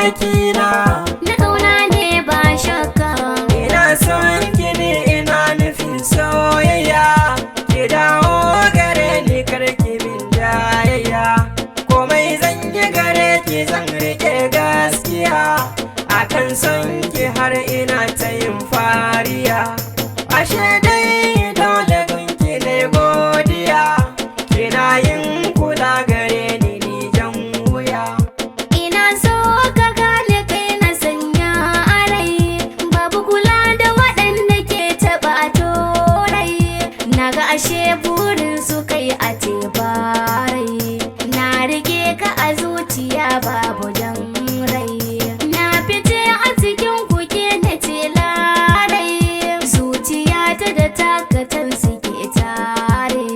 bakina na kauna ne ba shakka. ina son ki ne ina nufin soyayya ki dawo gare ni karki min jayayya komai zan yi gare ki zan rike gaskiya akan son ki har ina ta yin fariya ashe dai dole gunki ne godiya kina yin kula gare ni jan wuya. Ina so ka gane kai na sanya a rai, babu kula da waɗanda ke taɓa rai. Na ga ashe burin su kai a tebarai, na rike ka a zuciya babu jan rai. Na fice a cikin kuke na ce larai, zuciya ta da takatan suke tare.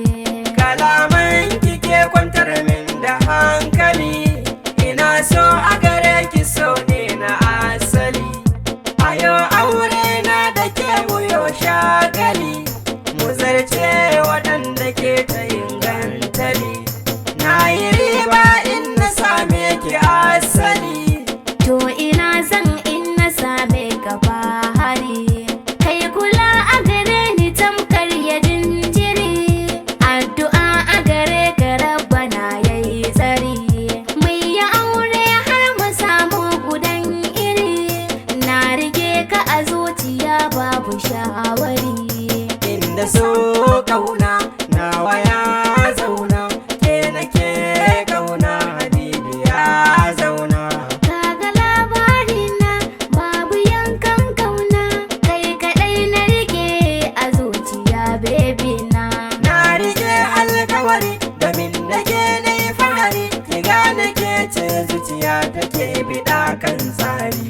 Kalaman kike kwantar min da hankali ina so a gare ki so ne na asali ayo aure na da ke wuyo shagali mu zarce waɗanda ke ta yin gantali na yi riba in na same ki asali To ina zan in na same ka fahari, kai kula a gare ni tamkar ya jinjiri, addu'a a gare ka rabbana yayi tsari, mai ya aure har mu samu gudan iri, na rike ka a zuciya babu shawari. inda so kauna nawa ya zauna ke nake kauna habibi ya zauna Kaga labarina babu yankan kauna, kai kaɗai na rike a zuciya bebi na. na rike alkawari domin nake na yi fahari ki gane ke ce zuciya take biɗa kan tsari